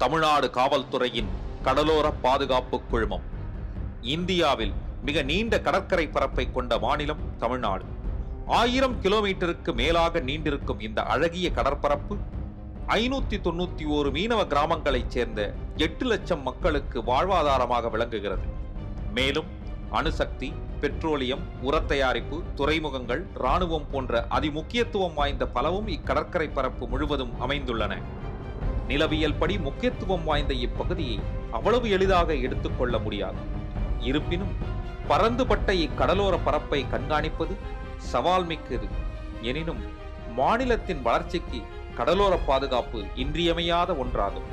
தமிழ்நாடு காவல்துறையின் கடலோர பாதுகாப்பு குழுமம். இந்தியாவில் மிக நீண்ட கடற்கரை பரப்பை கொண்ட மாநிலம் தமிழ்நாடு. 1000 கிலோமீட்டருக்கு மேலாக நீண்டிருக்கும் இந்த அழகிய கடற்பரப்பு 591 மீனவ கிராமங்களைச் சேர்ந்த 8 லட்சம் மக்களுக்கு வாழ்வாதாரமாக விளங்குகிறது. மேலும் அணுசக்தி, பெட்ரோலியம், உரத் தயாரிப்பு, துறைமுகங்கள், இராணுவம் போன்ற அதிமுக்கியத்துவம் வாய்ந்த பலவும் இக்கடற்கரை பரப்பு முழுவதும் அமைந்துள்ளன. நிலவியல் படி முக்கியத்துவம் வாய்ந்த இப்பகுதியை அவ்வளவு எளிதாக எடுத்துக்கொள்ள முடியாது. இருப்பினும் பரந்துபட்ட இக்கடலோர பரப்பை கண்காணிப்பது சவால் மிக்கது. எனினும் மாநிலத்தின் வளர்ச்சிக்கு கடலோர பாதுகாப்பு இன்றியமையாத ஒன்றாகும்.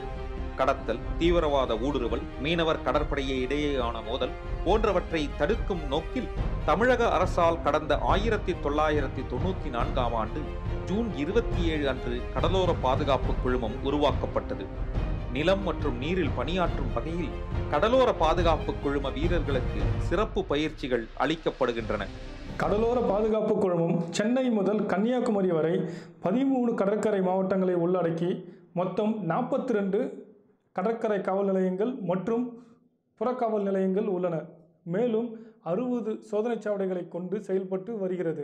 கடத்தல், தீவிரவாத ஊடுருவல், மீனவர் கடற்படையை இடையேயான மோதல் போன்றவற்றை தடுக்கும் நோக்கில் தமிழக அரசால் கடந்த 1994ஆம் ஆண்டு ஜூன் 27 அன்று கடலோர பாதுகாப்பு குழுமம் உருவாக்கப்பட்டது. நிலம் மற்றும் நீரில் பணியாற்றும் வகையில் கடலோர பாதுகாப்பு குழும வீரர்களுக்கு சிறப்பு பயிற்சிகள் அளிக்கப்படுகின்றன. கடலோர பாதுகாப்பு குழுமம் சென்னை முதல் கன்னியாகுமரி வரை 13 கடற்கரை மாவட்டங்களை உள்ளடக்கி மொத்தம் 42 கடற்கரை காவல் நிலையங்கள் மற்றும் புறக்காவல் நிலையங்கள் உள்ளன. மேலும் 60 சோதனைச் சாவடிகளை கொண்டு செயல்பட்டு வருகிறது.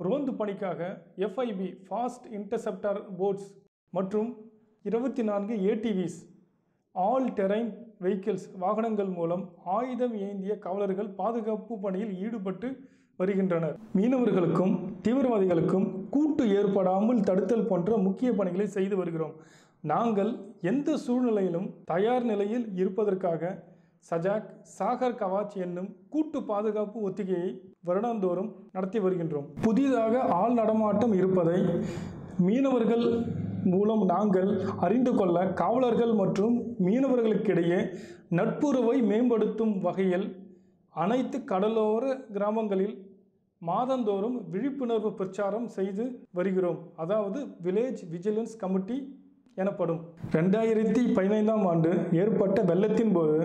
ரோந்து பணிக்காக FIB ஃபாஸ்ட் இன்டர்செப்டர் போட்ஸ் மற்றும் 24 ATVs ஆல் டெரைன் வெஹிக்கிள்ஸ் வாகனங்கள் மூலம் ஆயுதம் ஏந்திய காவலர்கள் பாதுகாப்பு பணியில் ஈடுபட்டு வருகின்றனர். மீனவர்களுக்கும் தீவிரவாதிகளுக்கும் கூட்டு ஏற்படாமல் தடுத்தல் போன்ற முக்கிய பணிகளை செய்து வருகிறோம். நாங்கள் எந்த சூழ்நிலையிலும் தயார் நிலையில் இருப்பதற்காக சஜாக் சாகர் கவாச் என்னும் கூட்டு பாதுகாப்பு ஒத்திகையை வருடந்தோறும் நடத்தி வருகின்றோம். புதிதாக ஆள் நடமாட்டம் இருப்பதை மீனவர்கள் மூலம் நாங்கள் அறிந்து கொள்ள காவலர்கள் மற்றும் மீனவர்களுக்கிடையே நட்புறவை மேம்படுத்தும் வகையில் அனைத்து கடலோர கிராமங்களில் மாதந்தோறும் விழிப்புணர்வு பிரச்சாரம் செய்து வருகிறோம். அதாவது வில்லேஜ் விஜிலன்ஸ் கமிட்டி எனப்படும். 2015ஆம் ஆண்டு ஏற்பட்ட வெள்ளத்தின் போது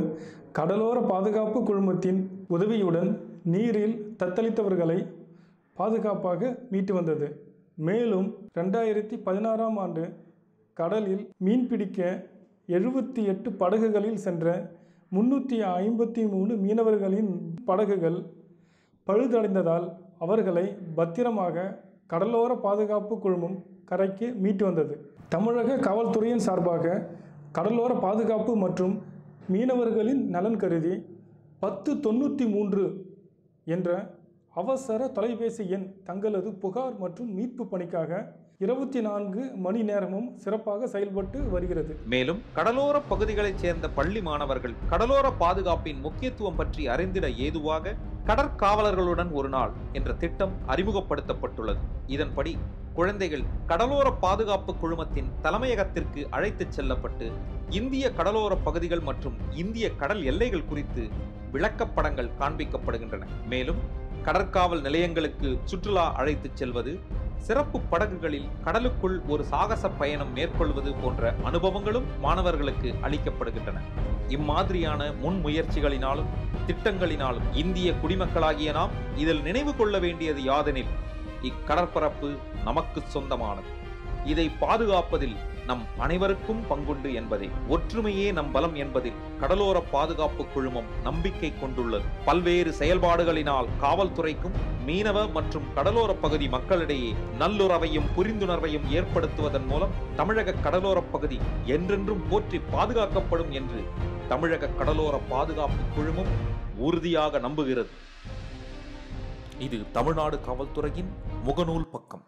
கடலோர பாதுகாப்பு குழுமத்தின் உதவியுடன் நீரில் தத்தளித்தவர்களை பாதுகாப்பாக மீட்டு வந்தது. மேலும் 2016ஆம் ஆண்டு கடலில் மீன்பிடிக்க 78 படகுகளில் சென்ற 353 மீனவர்களின் படகுகள் பழுதடைந்ததால் அவர்களை பத்திரமாக கடலோர பாதுகாப்பு குழுமம் கரைக்கு மீட்டு வந்தது. தமிழக காவல்துறையின் சார்பாக கடலோர பாதுகாப்பு மற்றும் மீனவர்களின் நலன் கருதி 1093 என்ற அவசர தொலைபேசி எண் தங்களது புகார் மற்றும் மீட்பு பணிக்காக 24 மணி நேரமும் சிறப்பாக செயல்பட்டு வருகிறது. மேலும் கடலோர பகுதிகளைச் சேர்ந்த பள்ளி மாணவர்கள் கடலோர பாதுகாப்பின் முக்கியத்துவம் பற்றி அறிந்திட ஏதுவாக கடற்காவலர்களுடன் ஒரு நாள் என்ற திட்டம் அறிமுகப்படுத்தப்பட்டுள்ளது. இதன்படி குழந்தைகள் கடலோர பாதுகாப்பு குழுமத்தின் தலைமையகத்திற்கு அழைத்துச் செல்லப்பட்டு இந்திய கடலோர பகுதிகள் மற்றும் இந்திய கடல் எல்லைகள் குறித்து விளக்கப்படங்கள் காண்பிக்கப்படுகின்றன. மேலும் கடற்காவல் நிலையங்களுக்கு சுற்றுலா அழைத்துச் செல்வது, சிறப்பு படகுகளில் கடலுக்குள் ஒரு சாகச பயணம் மேற்கொள்வது போன்ற அனுபவங்களும் மாணவர்களுக்கு அளிக்கப்படுகின்றன. இம்மாதிரியான முன்முயற்சிகளினாலும் திட்டங்களினாலும் இந்திய குடிமக்களாகிய நாம் இதில் நினைவு கொள்ள வேண்டியது யாதெனில், இக்கடற்பரப்பு நமக்கு சொந்தமானது. இதை பாதுகாப்பதில் நம் அனைவருக்கும் பங்குண்டு என்பதே. ஒற்றுமையே நம் பலம் என்பதில் கடலோர பாதுகாப்பு குழுமம் நம்பிக்கை கொண்டுள்ளது. பல்வேறு செயல்பாடுகளினால் காவல்துறைக்கும் மீனவ மற்றும் கடலோர பகுதி மக்களிடையே நல்லுறவையும் புரிந்துணர்வையும் ஏற்படுத்துவதன் மூலம் தமிழக கடலோர பகுதி என்றென்றும் போற்றி பாதுகாக்கப்படும் என்று தமிழக கடலோர பாதுகாப்பு குழுமம் உறுதியாக நம்புகிறது. இது தமிழ்நாடு காவல்துறையின் முகநூல் பக்கம்.